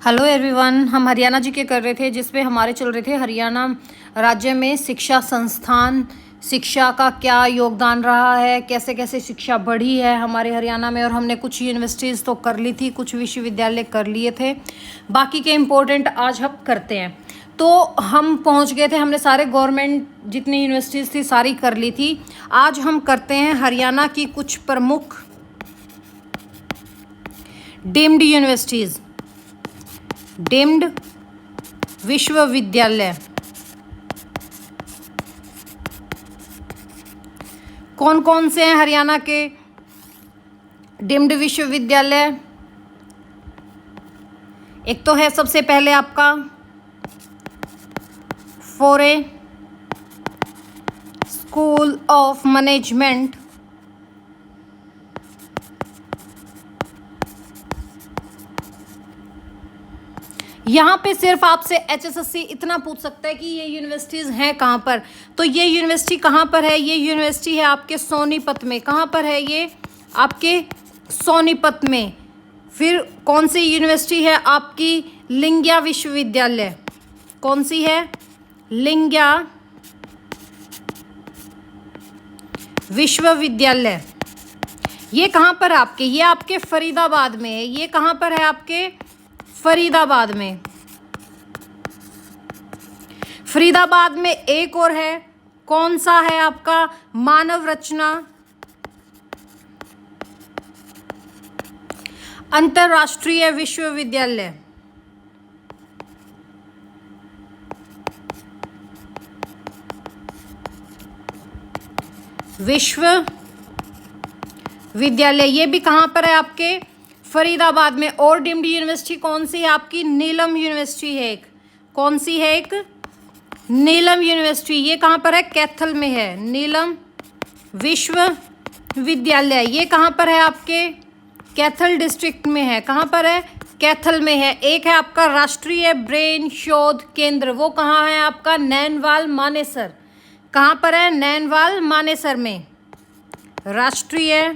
Hello everyone, हम हरियाणा जी के कर रहे थे जिसपे हमारे चल रहे थे हरियाणा राज्य में शिक्षा संस्थान, शिक्षा का क्या योगदान रहा है, कैसे कैसे शिक्षा बढ़ी है हमारे हरियाणा में। और हमने कुछ यूनिवर्सिटीज़ तो कर ली थी, कुछ विश्वविद्यालय कर लिए थे, बाकी के इम्पोर्टेंट आज हम करते हैं। तो हम पहुंच गए थे, हमने सारे गवर्नमेंट जितनी यूनिवर्सिटीज़ थी सारी कर ली थी। आज हम करते हैं हरियाणा की कुछ प्रमुख डीम्ड यूनिवर्सिटीज़, डीम्ड विश्वविद्यालय। कौन कौन से हैं हरियाणा के डीम्ड विश्वविद्यालय? एक तो है सबसे पहले आपका फोरे स्कूल ऑफ मैनेजमेंट, यहाँ पे सिर्फ आपसे HSSC इतना पूछ सकता है कि ये यूनिवर्सिटीज़ हैं कहाँ पर। तो ये यूनिवर्सिटी कहाँ पर है? ये यूनिवर्सिटी है आपके सोनीपत में। कहाँ पर है ये? आपके सोनीपत में। फिर कौन सी यूनिवर्सिटी है आपकी? लिंगिया विश्वविद्यालय। कौन सी है? लिंगिया विश्वविद्यालय। ये कहाँ पर आपके? ये आपके फरीदाबाद में है। ये कहाँ पर है आपके? फरीदाबाद में। फरीदाबाद में एक और है, कौन सा है आपका? मानव रचना अंतरराष्ट्रीय विश्वविद्यालय। विश्वविद्यालय ये भी कहाँ पर है? आपके फरीदाबाद में। और डीम्ड यूनिवर्सिटी कौन सी है आपकी? नीलम यूनिवर्सिटी है एक। कौन सी है? एक नीलम यूनिवर्सिटी। ये कहाँ पर है? कैथल में है। नीलम विश्वविद्यालय ये कहाँ पर है आपके? कैथल डिस्ट्रिक्ट में है। कहाँ पर है? कैथल में है। एक है आपका राष्ट्रीय ब्रेन शोध केंद्र, वो कहाँ है आपका? नैनवाल मानेसर। कहाँ पर है? नैनवाल मानेसर में। राष्ट्रीय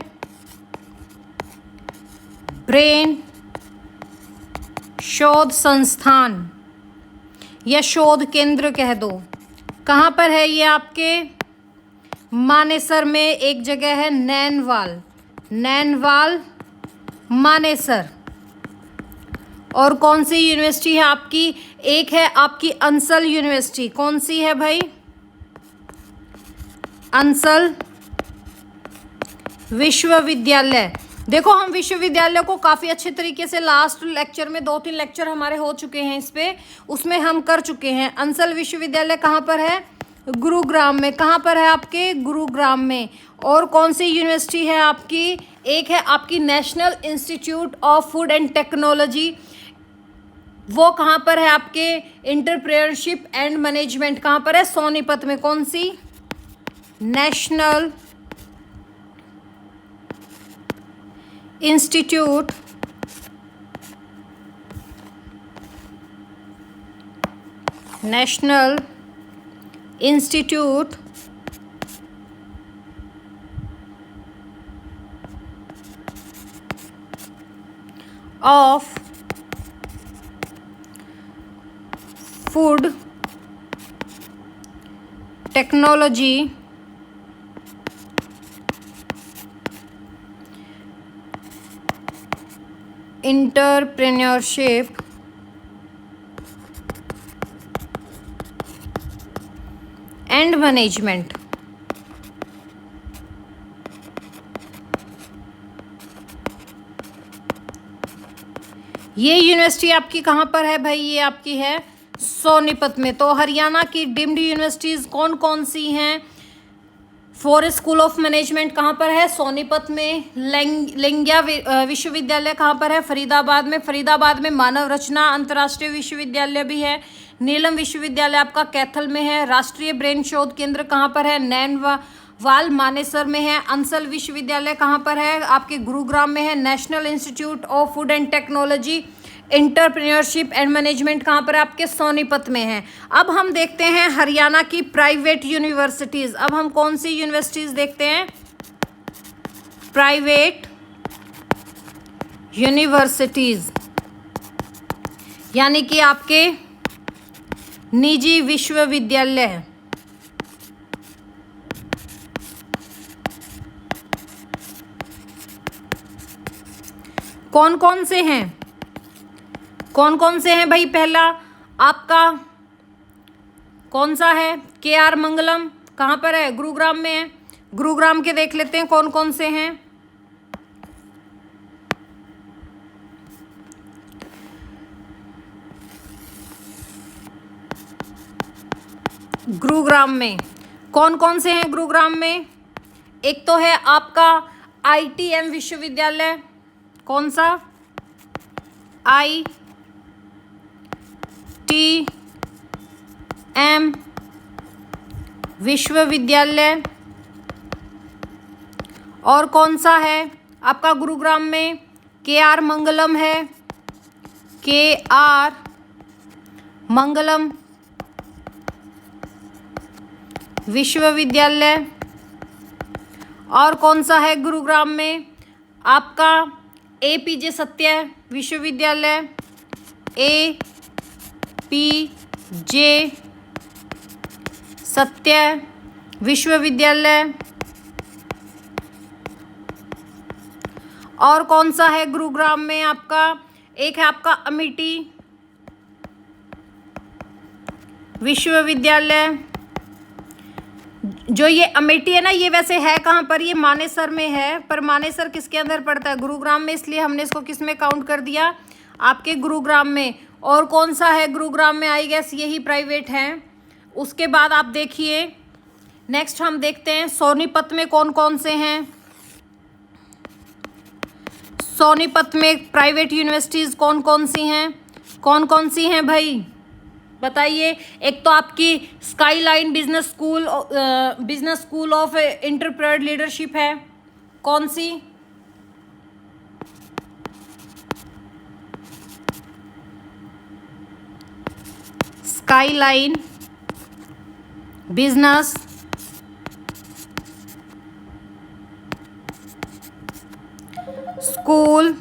ब्रेन शोध संस्थान या शोध केंद्र कह दो। कहाँ पर है ये आपके? मानेसर में। एक जगह है नैनवाल, नैनवाल मानेसर। और कौन सी यूनिवर्सिटी है आपकी? एक है आपकी अंसल यूनिवर्सिटी। कौन सी है भाई? अंसल विश्वविद्यालय। देखो हम विश्वविद्यालय को काफ़ी अच्छे तरीके से लास्ट लेक्चर में 2-3 लेक्चर हमारे हो चुके हैं इस पे, उसमें हम कर चुके हैं। अंसल विश्वविद्यालय कहाँ पर है? गुरुग्राम में। कहाँ पर है आपके? गुरुग्राम में। और कौन सी यूनिवर्सिटी है आपकी? एक है आपकी national institute of food and technology, वो कहाँ पर है आपके? Entrepreneurship and management. कहाँ पर है? सोनीपत में। कौन सी? National institute national institute of food technology entrepreneurship and management. ये यूनिवर्सिटी आपकी कहाँ पर है भाई? ये आपकी है सोनीपत में। तो हरियाणा की डीम्ड यूनिवर्सिटीज़ कौन कौन सी हैं? फॉरेस्ट स्कूल ऑफ मैनेजमेंट कहाँ पर है? सोनीपत में। लिंगिया विश्वविद्यालय कहाँ पर है? फरीदाबाद में। फरीदाबाद में मानव रचना अंतर्राष्ट्रीय विश्वविद्यालय भी है। नीलम विश्वविद्यालय आपका कैथल में है। राष्ट्रीय ब्रेन शोध केंद्र कहाँ पर है? नैनवाल मानेसर में है। अंसल विश्वविद्यालय कहाँ पर है? आपके गुरुग्राम में है। National institute of food and technology entrepreneurship and management कहाँ पर? आपके सोनीपत में है। अब हम देखते हैं हरियाणा की प्राइवेट यूनिवर्सिटीज़। अब हम कौन सी यूनिवर्सिटीज़ देखते हैं? Private universities. यानी कि आपके निजी विश्वविद्यालय है। कौन कौन से हैं, कौन कौन से हैं भाई? पहला आपका कौन सा है? KR मंगलम। कहाँ पर है? गुरुग्राम में है। गुरुग्राम के देख लेते हैं कौन कौन से हैं। गुरुग्राम में कौन कौन से हैं? गुरुग्राम में एक तो है आपका ITM विश्वविद्यालय। कौन सा? ITM विश्वविद्यालय। और कौन सा है आपका गुरुग्राम में? KR मंगलम है। KR मंगलम विश्वविद्यालय। और कौन सा है गुरुग्राम में? आपका APJ सत्य विश्वविद्यालय। APJ सत्य विश्वविद्यालय। और कौन सा है गुरुग्राम में आपका? एक है आपका अमेठी विश्वविद्यालय। जो ये अमेठी है ना, ये वैसे है कहाँ पर? ये मानेसर में है, पर मानेसर किसके अंदर पड़ता है? गुरुग्राम में, इसलिए हमने इसको किस में काउंट कर दिया? आपके गुरुग्राम में। और कौन सा है गुरुग्राम में? आई गेस यही प्राइवेट है। उसके बाद आप देखिए नेक्स्ट हम देखते हैं सोनीपत में कौन कौन से हैं। सोनीपत में प्राइवेट यूनिवर्सिटीज़ कौन कौन सी हैं? कौन कौन सी हैं भाई बताइए? एक तो आपकी skyline business school of entrepreneur leadership है। कौन सी? स्काईलाइन बिजनेस स्कूल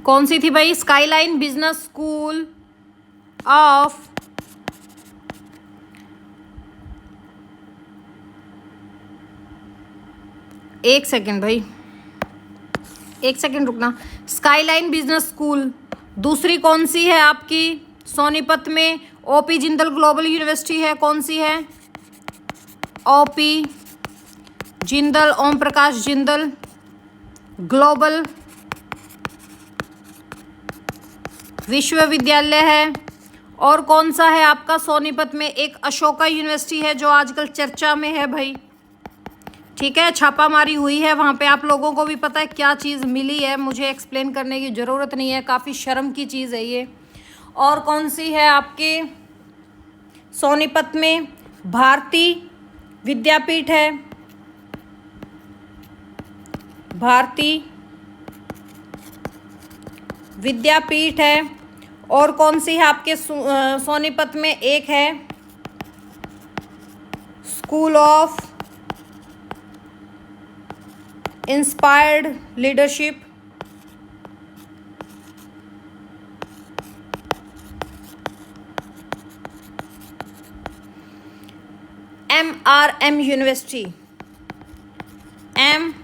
कौन सी थी भाई? स्काईलाइन बिजनेस स्कूल ऑफ एक सेकेंड भाई, एक सेकेंड रुकना। Skyline business school. दूसरी कौन सी है आपकी? सोनीपत में OP जिंदल ग्लोबल यूनिवर्सिटी है। कौन सी है? OP जिंदल, ओम प्रकाश जिंदल ग्लोबल विश्वविद्यालय है। और कौन सा है आपका सोनीपत में? एक अशोका यूनिवर्सिटी है जो आजकल चर्चा में है भाई। ठीक है, छापामारी हुई है वहाँ पे। आप लोगों को भी पता है क्या चीज़ मिली है, मुझे एक्सप्लेन करने की ज़रूरत नहीं है, काफ़ी शर्म की चीज़ है ये। और कौन सी है आपके सोनीपत में? भारती विद्यापीठ है। भारती विद्यापीठ है। और कौन सी है आपके सोनीपत में? एक है school of inspired leadership. MRM university. MRM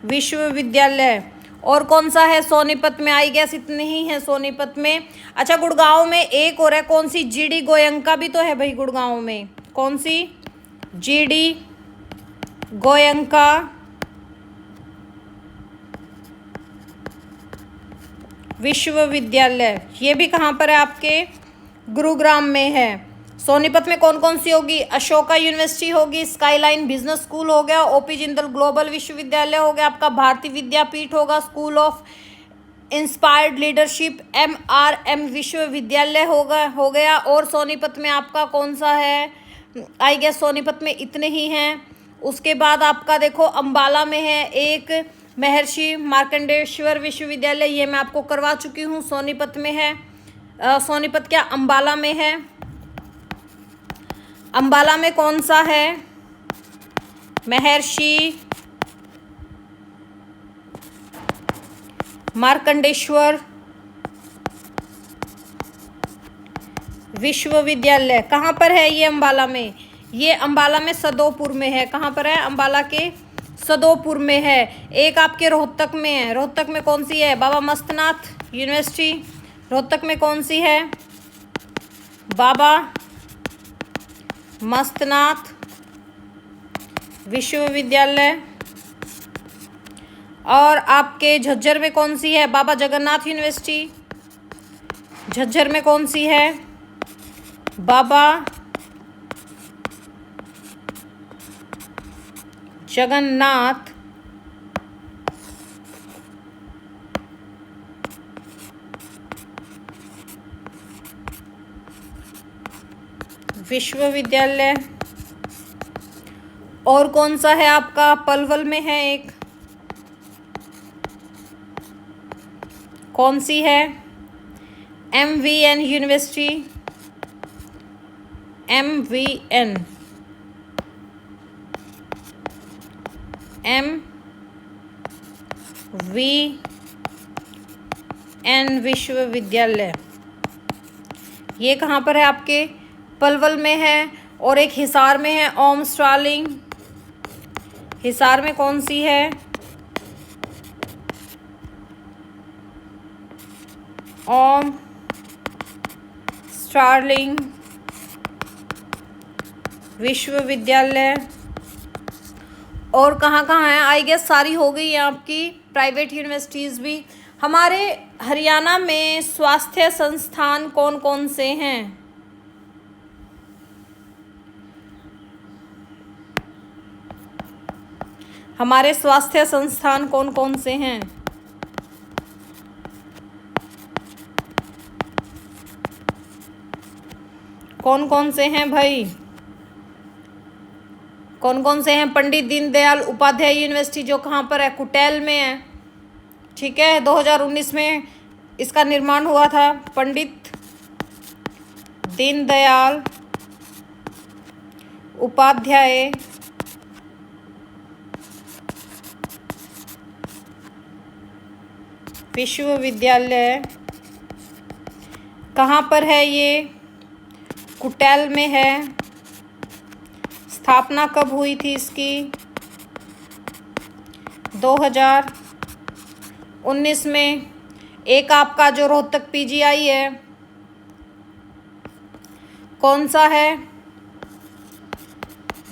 विश्वविद्यालय। और कौन सा है सोनीपत में? आई गेस इतने ही है सोनीपत में। अच्छा, गुड़गांव में एक और है। कौन सी? GD गोयंका भी तो है भाई गुड़गांव में। कौन सी? GD गोयंका विश्वविद्यालय। ये भी कहाँ पर है? आपके गुरुग्राम में है। सोनीपत में कौन कौन सी होगी? अशोका यूनिवर्सिटी होगी, स्काईलाइन बिजनेस स्कूल हो गया, OP जिंदल ग्लोबल विश्वविद्यालय हो गया, आपका भारतीय विद्यापीठ होगा, school of inspired leadership MRM विश्वविद्यालय हो गया। और सोनीपत में आपका कौन सा है? आई गेस सोनीपत में इतने ही हैं। उसके बाद आपका देखो अंबाला में है एक महर्षि मार्कंडेश्वर विश्वविद्यालय, ये मैं आपको करवा चुकी हूँ, सोनीपत में है। सोनीपत क्या अंबाला में है? अंबाला में कौन सा है? महर्षि मार्कंडेश्वर विश्वविद्यालय कहाँ पर है ये अंबाला में? ये अंबाला में सदोपुर में है। कहाँ पर है? अंबाला के सदोपुर में है। एक आपके रोहतक में है। रोहतक में कौन सी है? बाबा मस्तनाथ यूनिवर्सिटी रोहतक में कौन सी है? बाबा मस्तनाथ विश्वविद्यालय। और आपके झज्जर में कौन सी है? बाबा जगन्नाथ यूनिवर्सिटी झज्जर में कौन सी है? बाबा जगन्नाथ विश्वविद्यालय। और कौन सा है आपका? पलवल में है एक। कौन सी है? MVN यूनिवर्सिटी MVN विश्वविद्यालय। ये कहाँ पर है? आपके पलवल में है। और एक हिसार में है, ओम स्टार्लिंग। हिसार में कौन सी है? ओम स्टार्लिंग विश्वविद्यालय। और कहाँ कहाँ है? आई गेस सारी हो गई है आपकी प्राइवेट यूनिवर्सिटीज़ भी। हमारे हरियाणा में स्वास्थ्य संस्थान कौन कौन से हैं? हमारे स्वास्थ्य संस्थान कौन कौन से हैं? कौन कौन से हैं भाई? कौन कौन से हैं? पंडित दीनदयाल उपाध्याय यूनिवर्सिटी जो कहाँ पर है? कुटेल में है। ठीक है, 2019 में इसका निर्माण हुआ था। पंडित दीनदयाल उपाध्याय विश्वविद्यालय कहाँ पर है? ये कुटेल में है। स्थापना कब हुई थी इसकी? 2019 में। एक आपका जो रोहतक PGI है कौन सा है?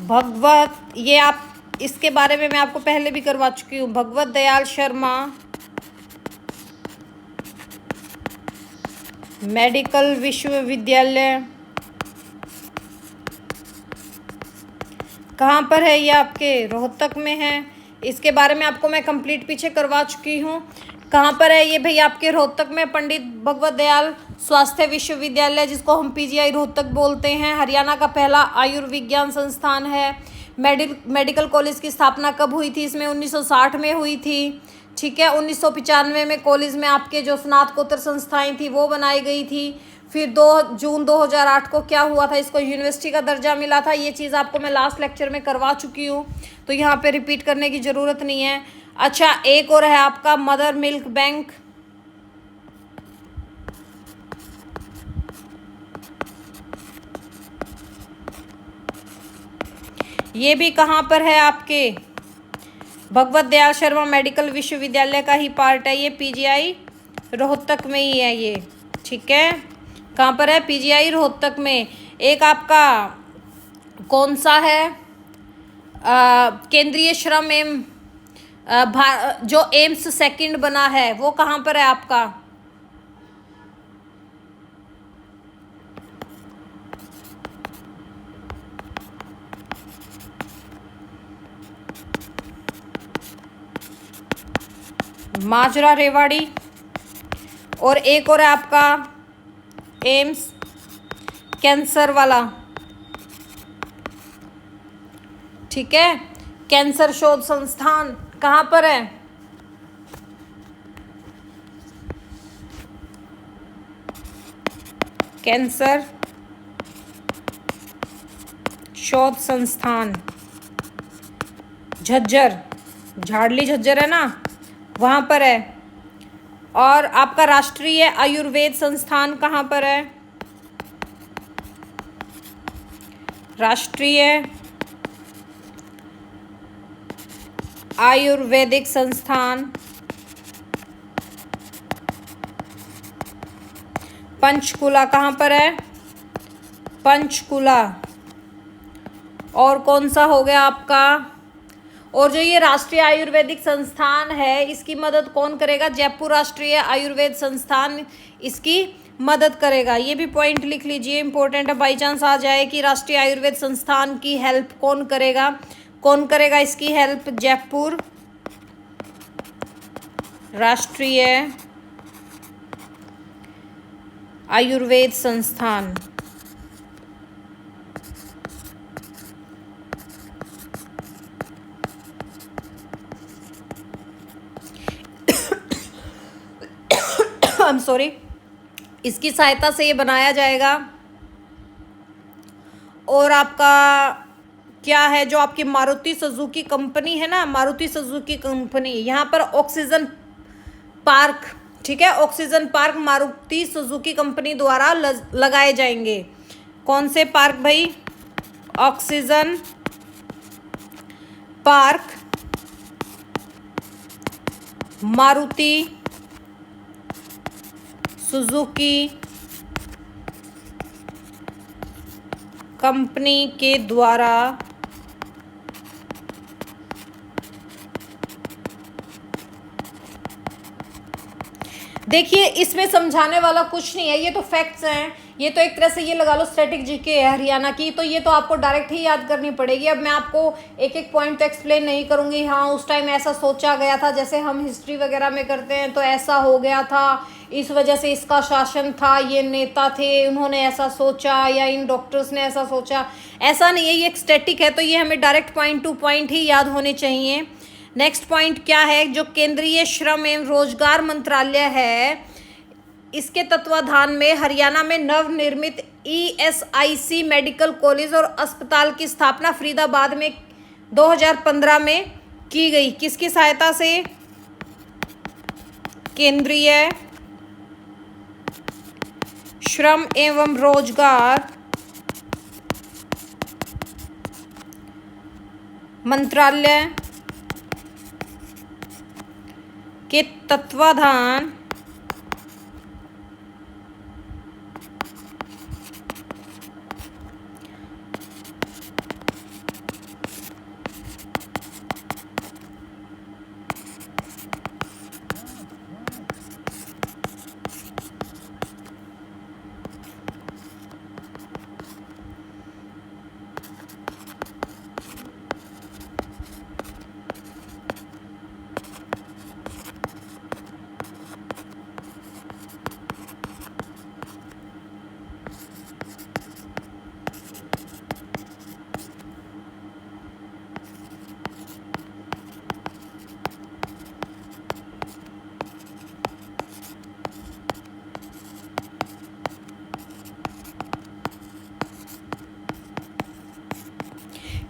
भगवत, ये आप इसके बारे में मैं आपको पहले भी करवा चुकी हूँ। भगवत दयाल शर्मा मेडिकल विश्वविद्यालय कहाँ पर है? ये आपके रोहतक में है। इसके बारे में आपको मैं कंप्लीट पीछे करवा चुकी हूँ। कहाँ पर है ये भाई? आपके रोहतक में पंडित भगवत दयाल स्वास्थ्य विश्वविद्यालय, जिसको हम PGI रोहतक बोलते हैं, हरियाणा का पहला आयुर्विज्ञान संस्थान है। मेडिकल कॉलेज की स्थापना कब हुई थी? इसमें 1960 में हुई थी। ठीक है, 1995 में कॉलेज में आपके जो स्नातकोत्तर संस्थाएं थी वो बनाई गई थी। फिर 2 जून 2008 को क्या हुआ था? इसको यूनिवर्सिटी का दर्जा मिला था। ये चीज़ आपको मैं लास्ट लेक्चर में करवा चुकी हूँ, तो यहाँ पे रिपीट करने की ज़रूरत नहीं है। अच्छा, एक और है आपका मदर मिल्क बैंक। ये भी कहाँ पर है? आपके भगवत दयाल शर्मा मेडिकल विश्वविद्यालय का ही पार्ट है। ये PGI रोहतक में ही है ये। ठीक है, कहाँ पर है? PGI रोहतक में। एक आपका कौन सा है? केंद्रीय श्रम एवं जो एम्स सेकंड बना है वो कहाँ पर है आपका? माजरा रेवाड़ी। और एक और है आपका एम्स कैंसर वाला। ठीक है, कैंसर शोध संस्थान कहाँ पर है? कैंसर शोध संस्थान झज्जर, झाड़ली झज्जर है ना, वहाँ पर है। और आपका राष्ट्रीय आयुर्वेद संस्थान कहाँ पर है? राष्ट्रीय आयुर्वेदिक संस्थान पंचकुला कहाँ पर है? पंचकुला। और कौन सा हो गया आपका? और जो ये राष्ट्रीय आयुर्वेदिक संस्थान है इसकी मदद कौन करेगा? जयपुर राष्ट्रीय आयुर्वेद संस्थान इसकी मदद करेगा। ये भी पॉइंट लिख लीजिए, इंपॉर्टेंट है, बाई चांस आ जाए कि राष्ट्रीय आयुर्वेद संस्थान की हेल्प कौन करेगा? कौन करेगा इसकी हेल्प? जयपुर राष्ट्रीय आयुर्वेद संस्थान। आई एम सॉरी, इसकी सहायता से ये बनाया जाएगा। और आपका क्या है, जो आपकी मारुति सुजुकी कंपनी है ना, मारुति सुजुकी कंपनी, यहाँ पर ऑक्सीजन पार्क, ठीक है, oxygen park Maruti Suzuki company द्वारा लगाए जाएंगे। कौन से पार्क भाई? Oxygen park Maruti Suzuki company के द्वारा देखिए, इसमें समझाने वाला कुछ नहीं है, ये तो फैक्ट्स हैं। ये तो एक तरह से ये लगा लो स्टैटिक जीके है हरियाणा की, तो ये तो आपको डायरेक्ट ही याद करनी पड़ेगी। अब मैं आपको एक एक पॉइंट तो एक्सप्लेन नहीं करूंगी। हाँ, उस टाइम ऐसा सोचा गया था, जैसे हम हिस्ट्री वगैरह में करते हैं, तो ऐसा हो गया था, इस वजह से इसका शासन था, ये नेता थे, उन्होंने ऐसा सोचा, या इन डॉक्टर्स ने ऐसा सोचा। ऐसा नहीं है, ये एक स्टैटिक है, तो ये हमें डायरेक्ट पॉइंट टू पॉइंट ही याद होने चाहिए। नेक्स्ट पॉइंट क्या है? जो केंद्रीय श्रम एवं रोजगार मंत्रालय है, इसके तत्वाधान में हरियाणा में नवनिर्मित ESIC मेडिकल कॉलेज और अस्पताल की स्थापना फरीदाबाद में 2015 में की गई। किसकी सहायता से? केंद्रीय श्रम एवं रोजगार मंत्रालय के तत्वाधान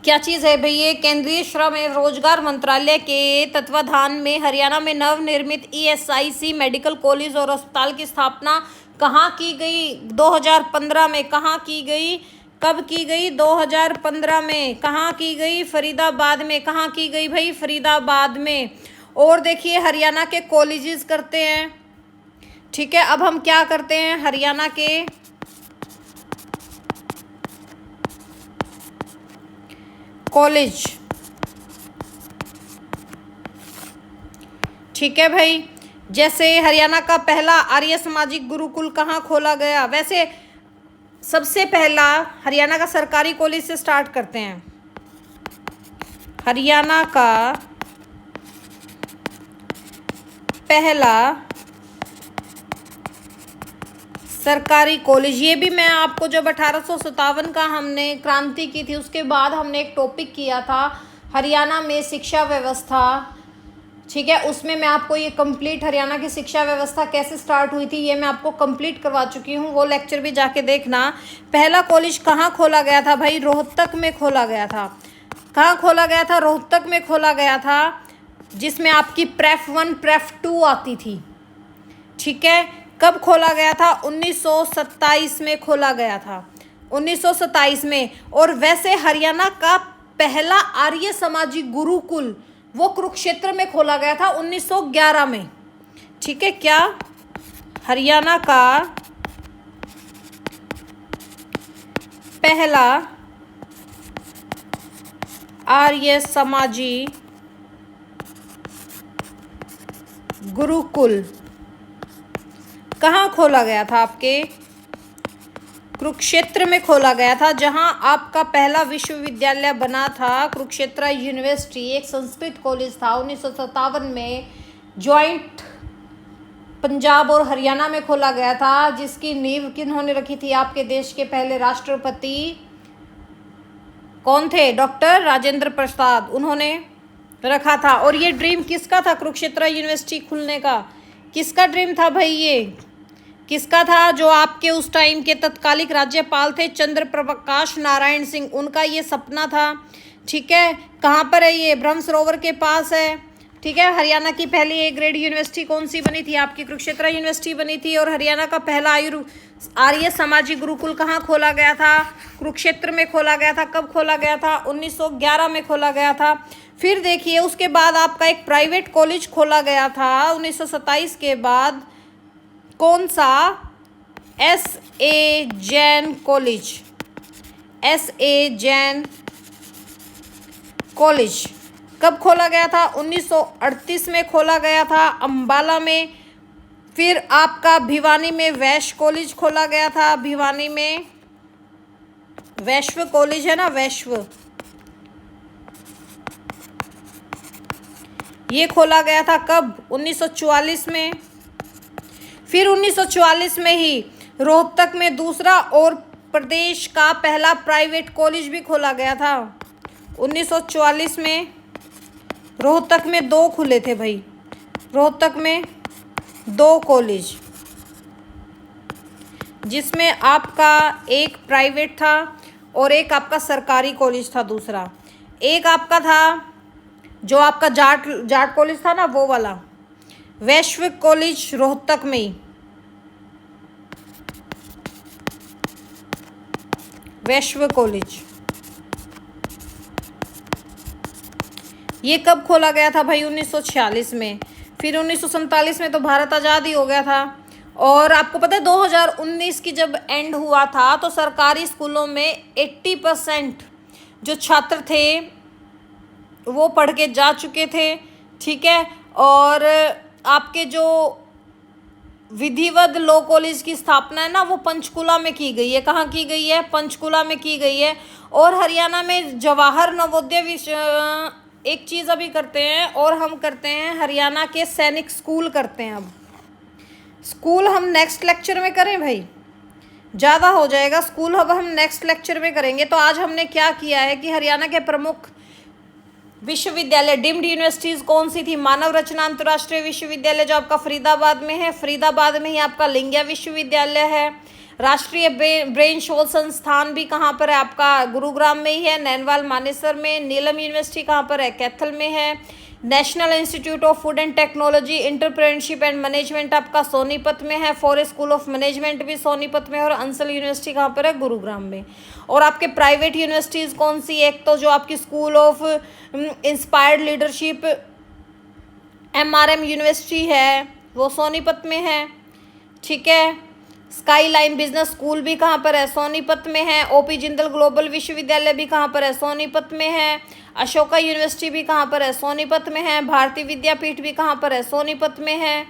क्या चीज़ है भाई? ये केंद्रीय श्रम एवं रोजगार मंत्रालय के तत्वाधान में हरियाणा में नवनिर्मित ESIC मेडिकल कॉलेज और अस्पताल की स्थापना कहाँ की गई? 2015 में। कहाँ की गई? कब की गई? 2015 में। कहाँ की गई? फरीदाबाद में। कहाँ की गई भाई? फरीदाबाद में। और देखिए, हरियाणा के कॉलेजेस करते हैं, ठीक है। अब हम क्या करते हैं? हरियाणा के कॉलेज, ठीक है भाई। जैसे हरियाणा का पहला आर्य सामाजिक गुरुकुल कहाँ खोला गया? वैसे सबसे पहला हरियाणा का सरकारी कॉलेज से स्टार्ट करते हैं। हरियाणा का पहला सरकारी कॉलेज, ये भी मैं आपको, जब 1857 का हमने क्रांति की थी उसके बाद हमने एक टॉपिक किया था, हरियाणा में शिक्षा व्यवस्था ठीक है, उसमें मैं आपको ये कंप्लीट हरियाणा की शिक्षा व्यवस्था कैसे स्टार्ट हुई थी ये मैं आपको कंप्लीट करवा चुकी हूँ, वो लेक्चर भी जाके देखना। पहला कॉलेज कहाँ खोला गया था भाई? रोहतक में खोला गया था। कहाँ खोला गया था? रोहतक में खोला गया था, जिसमें आपकी प्रेफ 1 प्रेफ 2 आती थी। ठीक है, कब खोला गया था? 1927 में खोला गया था, 1927 में। और वैसे हरियाणा का पहला आर्य समाजी गुरुकुल वो कुरुक्षेत्र में खोला गया था 1911 में। ठीक है, क्या हरियाणा का पहला आर्य समाजी गुरुकुल कहाँ खोला गया था? आपके कुरुक्षेत्र में खोला गया था, जहां आपका पहला विश्वविद्यालय बना था। कुरुक्षेत्र यूनिवर्सिटी एक संस्कृत कॉलेज था, 1957 में ज्वाइंट पंजाब और हरियाणा में खोला गया था, जिसकी नींव किन्होंने रखी थी? आपके देश के पहले राष्ट्रपति कौन थे? डॉक्टर राजेंद्र प्रसाद, उन्होंने रखा था। और ये ड्रीम किसका था? कुरुक्षेत्र यूनिवर्सिटी खुलने का किसका ड्रीम था भाई? ये किसका था? जो आपके उस टाइम के तत्कालिक राज्यपाल थे चंद्र प्रकाश नारायण सिंह, उनका ये सपना था। ठीक है, कहाँ पर है ये? ब्रह्म सरोवर के पास है। ठीक है, हरियाणा की पहली ए ग्रेड यूनिवर्सिटी कौन सी बनी थी? आपकी कुरुक्षेत्र यूनिवर्सिटी बनी थी। और हरियाणा का पहला आर्य समाजी गुरुकुल कहाँ खोला गया था? कुरुक्षेत्र में खोला गया था। कब खोला गया था? 1911 में खोला गया था। फिर देखिए, उसके बाद आपका एक प्राइवेट कॉलेज खोला गया था 1927 के बाद। कौन सा? S.A. Jain college, S.A. Jain college कब खोला गया था? 1938 में खोला गया था, अंबाला में। फिर आपका भिवानी में वैश्य कॉलेज खोला गया था। भिवानी में वैश्व कॉलेज है ना, वैश्व, ये खोला गया था कब? 1944 में। फिर 1944 में ही रोहतक में दूसरा और प्रदेश का पहला प्राइवेट कॉलेज भी खोला गया था। 1944 में रोहतक में 2 खुले थे भाई, रोहतक में 2 कॉलेज, जिसमें आपका एक प्राइवेट था और एक आपका सरकारी कॉलेज था। दूसरा एक आपका था जो आपका जाट कॉलेज था ना, वो वाला वैश्विक कॉलेज रोहतक में ही, वैश्विक कॉलेज। ये कब खोला गया था भाई? 1946 में। फिर 1947 में तो भारत आज़ाद ही हो गया था। और आपको पता है 2019 की जब एंड हुआ था तो सरकारी स्कूलों में 80% जो छात्र थे वो पढ़ के जा चुके थे। ठीक है, और आपके जो विधिवत लॉ कॉलेज की स्थापना है ना, वो पंचकुला में की गई है। कहाँ की गई है? पंचकुला में की गई है। और हरियाणा में जवाहर नवोदय एक चीज़ अभी करते हैं, और हम करते हैं हरियाणा के सैनिक स्कूल करते हैं। अब स्कूल हम नेक्स्ट लेक्चर में करें भाई, ज़्यादा हो जाएगा। स्कूल अब हम नेक्स्ट लेक्चर में करेंगे। तो आज हमने क्या किया है कि हरियाणा के प्रमुख विश्वविद्यालय डीम्ड यूनिवर्सिटीज़ कौन सी थी? मानव रचना अंतर्राष्ट्रीय विश्वविद्यालय जो आपका फरीदाबाद में है, फरीदाबाद में ही आपका लिंगिया विश्वविद्यालय है। राष्ट्रीय ब्रेन शोध संस्थान भी कहाँ पर है? आपका गुरुग्राम में ही है, नैनवाल मानेसर में। नीलम यूनिवर्सिटी कहाँ पर है? कैथल में है। National institute of food and technology entrepreneurship and management आपका सोनीपत में है। फॉरेस्ट स्कूल ऑफ मैनेजमेंट भी सोनीपत में है। और अंसल यूनिवर्सिटी कहाँ पर है? गुरुग्राम में। और आपके प्राइवेट यूनिवर्सिटीज़ कौन सी? एक तो जो आपकी school of inspired leadership MRM university है, वो सोनीपत में है। ठीक है, स्काई लाइन बिजनेस स्कूल भी कहाँ पर है? सोनीपत में है। OP जिंदल ग्लोबल विश्वविद्यालय भी कहाँ पर है? सोनीपत में है। अशोका यूनिवर्सिटी भी कहाँ पर है? सोनीपत में है। भारतीय विद्यापीठ भी कहाँ पर है? सोनीपत में है।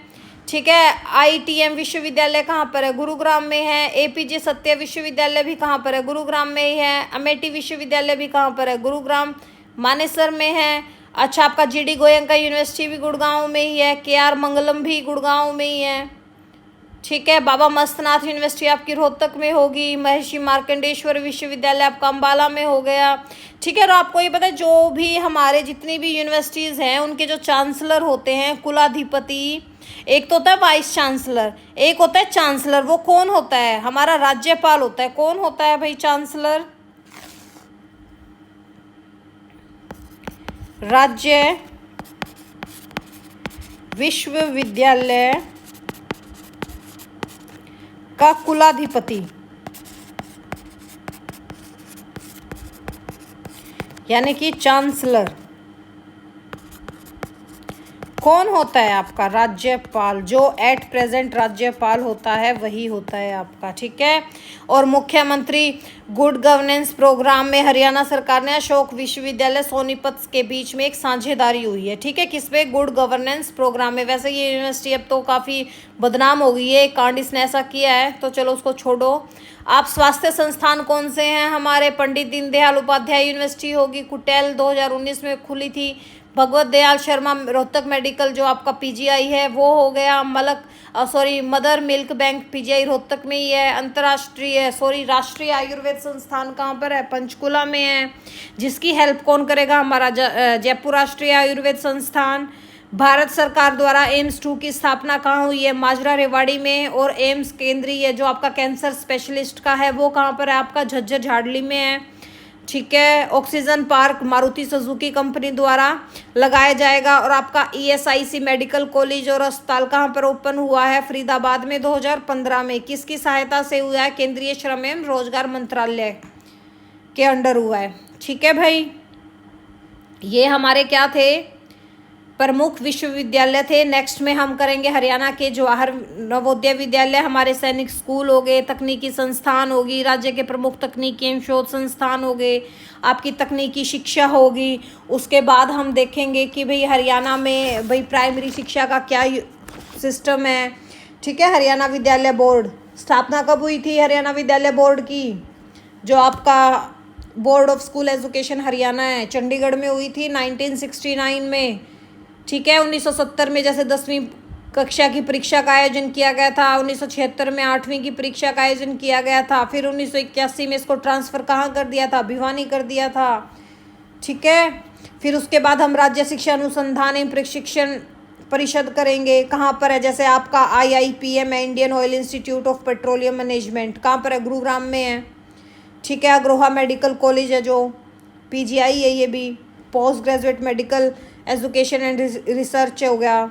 ठीक है, ITM विश्वविद्यालय कहाँ पर है? गुरुग्राम में है। APJ सत्य विश्वविद्यालय भी कहाँ पर है? गुरुग्राम में ही है। अमेठी विश्वविद्यालय भी कहाँ पर है? गुरुग्राम मानेसर में है। अच्छा, आपका GD गोयनका यूनिवर्सिटी भी गुड़गांव में ही है। KR मंगलम भी गुड़गांव में ही है। ठीक है। बाबा मस्तनाथ यूनिवर्सिटी आपकी रोहतक में होगी। महर्षि मार्कंडेश्वर विश्वविद्यालय आपका अम्बाला में हो गया। ठीक है। और आपको ये पता है जो भी हमारे जितनी भी यूनिवर्सिटीज़ हैं उनके जो चांसलर होते हैं, कुलाधिपति, एक तो होता है वाइस चांसलर, एक होता है चांसलर। वो कौन होता है? हमारा राज्यपाल होता है। कौन होता है भाई चांसलर? राज्य विश्वविद्यालय का कुलाधिपति यानी कि चांसलर कौन होता है? आपका राज्यपाल। जो एट प्रेजेंट राज्यपाल होता है वही होता है आपका। ठीक है। और मुख्यमंत्री गुड गवर्नेंस प्रोग्राम में हरियाणा सरकार ने अशोक विश्वविद्यालय सोनीपत के बीच में एक साझेदारी हुई है। ठीक है। किस पे? गुड गवर्नेंस प्रोग्राम में। वैसे ये यूनिवर्सिटी अब तो काफ़ी बदनाम हो गई है, कांड इसने ऐसा किया है, तो चलो उसको छोड़ो। आप स्वास्थ्य संस्थान कौन से हैं? हमारे पंडित दीनदयाल उपाध्याय यूनिवर्सिटी होगी, कुटेल 2019 में खुली थी। भगवत दयाल शर्मा रोहतक मेडिकल जो आपका पीजीआई है वो हो गया। Mother milk bank PGI Rohtak में ही है। राष्ट्रीय आयुर्वेद संस्थान कहाँ पर है? पंचकुला में है। जिसकी हेल्प कौन करेगा? हमारा जयपुर राष्ट्रीय आयुर्वेद संस्थान। भारत सरकार द्वारा एम्स 2 की स्थापना कहाँ हुई है? माजरा रेवाड़ी में। और एम्स केंद्रीय जो आपका कैंसर स्पेशलिस्ट का है वो कहाँ पर है? आपका झज्जर झाड़ली में है। ठीक है। Oxygen park Maruti Suzuki company द्वारा लगाया जाएगा। और आपका ईएसआईसी मेडिकल कॉलेज और अस्पताल कहाँ पर ओपन हुआ है? फरीदाबाद में 2015 में। किसकी सहायता से हुआ है? केंद्रीय श्रम एवं रोजगार मंत्रालय के अंडर हुआ है। ठीक है भाई, ये हमारे क्या थे? प्रमुख विश्वविद्यालय थे। नेक्स्ट में हम करेंगे हरियाणा के जवाहर नवोदय विद्यालय, हमारे सैनिक स्कूल हो गए, तकनीकी संस्थान होगी, राज्य के प्रमुख तकनीकी एवं शोध संस्थान हो गए, आपकी तकनीकी शिक्षा होगी। उसके बाद हम देखेंगे कि भाई हरियाणा में भाई प्राइमरी शिक्षा का क्या सिस्टम है। ठीक है। हरियाणा विद्यालय बोर्ड स्थापना कब हुई थी? हरियाणा विद्यालय बोर्ड की जो आपका board of school education Haryana है, चंडीगढ़ में हुई थी 1969 में। ठीक है। 1970 में जैसे 10वीं कक्षा की परीक्षा का आयोजन किया गया था, 1976 में 8वीं की परीक्षा का आयोजन किया गया था, फिर 1981 में इसको ट्रांसफ़र कहाँ कर दिया था? भिवानी कर दिया था। ठीक है। फिर उसके बाद हम राज्य शिक्षा अनुसंधान एवं प्रशिक्षण परिषद करेंगे। कहाँ पर है? जैसे आपका IIPM है, Indian oil institute of petroleum management, कहाँ पर है? गुरुग्राम में है। ठीक है। अग्रोहा मेडिकल कॉलेज है जो PGI है, ये भी post graduate medical education and research हो गया।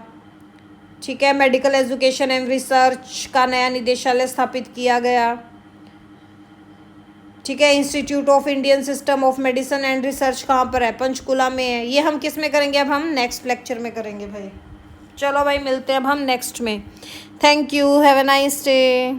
ठीक है। मेडिकल एजुकेशन एंड रिसर्च का नया निदेशालय स्थापित किया गया। ठीक है। Institute of Indian system of medicine and research कहाँ पर है? पंचकुला में है। ये हम किस में करेंगे? अब हम नेक्स्ट लेक्चर में करेंगे भाई। चलो भाई, मिलते हैं अब हम नेक्स्ट में। Thank you, have a nice day.